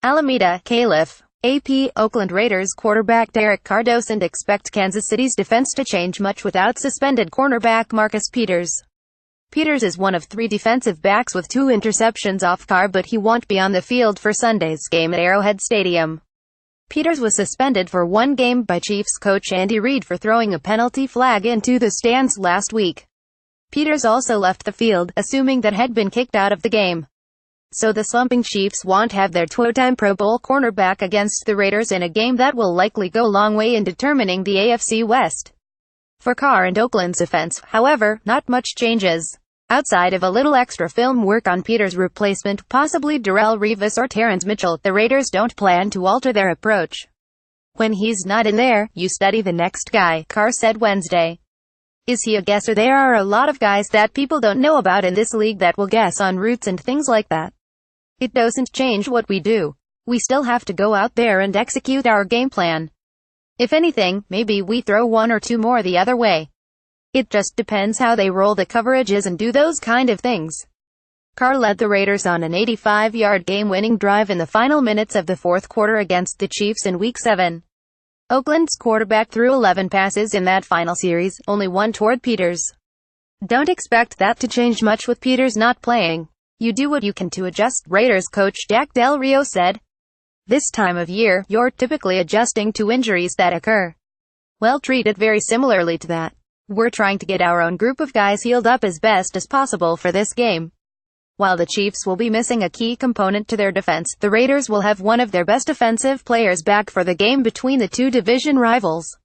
ALAMEDA, Calif. AP, Oakland Raiders quarterback Derek Carr doesn't expect Kansas City's defense to change much without suspended cornerback Marcus Peters. Peters is one of 3 defensive backs with 2 interceptions off Carr, but he won't be on the field for Sunday's game at Arrowhead Stadium. Peters was suspended for 1 game by Chiefs coach Andy Reid for throwing a penalty flag into the stands last week. Peters also left the field, assuming that had been kicked out of the game. So the slumping Chiefs won't have their 2-time Pro Bowl cornerback against the Raiders in a game that will likely go a long way in determining the AFC West. For Carr and Oakland's offense, however, not much changes. Outside of a little extra film work on Peters' replacement, possibly Darrelle Revis or Terrence Mitchell, the Raiders don't plan to alter their approach. When he's not in there, you study the next guy, Carr said Wednesday. Is he a guesser? There are a lot of guys that people don't know about in this league that will guess on routes and things like that. It doesn't change what we do. We still have to go out there and execute our game plan. If anything, maybe we throw 1 or 2 more the other way. It just depends how they roll the coverages and do those kind of things. Carr led the Raiders on an 85-yard game-winning drive in the final minutes of the 4th quarter against the Chiefs in Week 7. Oakland's quarterback threw 11 passes in that final series, only 1 toward Peters. Don't expect that to change much with Peters not playing. You do what you can to adjust, Raiders coach Jack Del Rio said. This time of year, you're typically adjusting to injuries that occur. Well, treat it very similarly to that. We're trying to get our own group of guys healed up as best as possible for this game. While the Chiefs will be missing a key component to their defense, the Raiders will have one of their best offensive players back for the game between the 2 division rivals.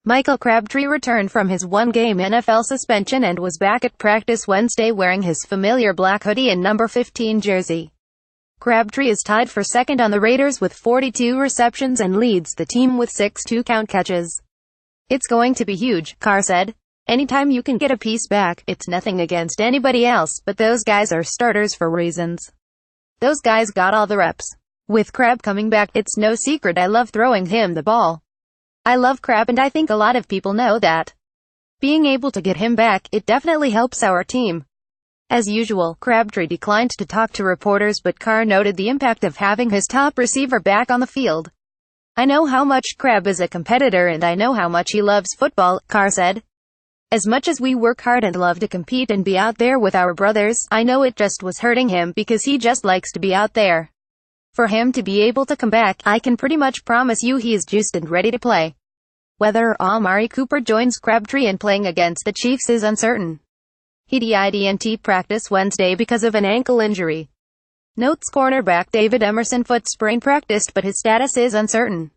Michael Crabtree returned from his 1-game NFL suspension and was back at practice Wednesday wearing his familiar black hoodie and number 15 jersey. Crabtree is tied for second on the Raiders with 42 receptions and leads the team with 6 two-count catches. It's going to be huge, Carr said. Anytime you can get a piece back, it's nothing against anybody else, but those guys are starters for reasons. Those guys got all the reps. With Crab coming back, it's no secret I love throwing him the ball. I love Crab and I think a lot of people know that. Being able to get him back, it definitely helps our team. As usual, Crabtree declined to talk to reporters, but Carr noted the impact of having his top receiver back on the field. I know how much Crab is a competitor and I know how much he loves football, Carr said. As much as we work hard and love to compete and be out there with our brothers, I know it just was hurting him because he just likes to be out there. For him to be able to come back, I can pretty much promise you he is juiced and ready to play. Whether Amari Cooper joins Crabtree in playing against the Chiefs is uncertain. He didn't practice Wednesday because of an ankle injury. Notes cornerback David Emerson foot sprain practiced but his status is uncertain.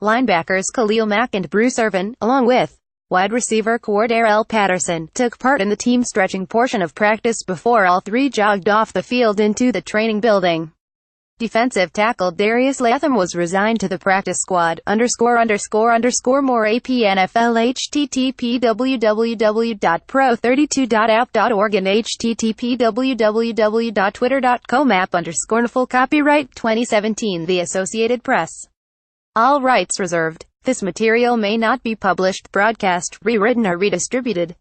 Linebackers Khalil Mack and Bruce Irvin, along with wide receiver Cordarrelle Patterson, took part in the team stretching portion of practice before all 3 jogged off the field into the training building. Defensive tackle Darius Latham was resigned to the practice squad. ____ more AP NFL http www.pro32.app.org and http www.twitter.com app_full copyright 2017 The Associated Press. All rights reserved. This material may not be published, broadcast, rewritten or redistributed.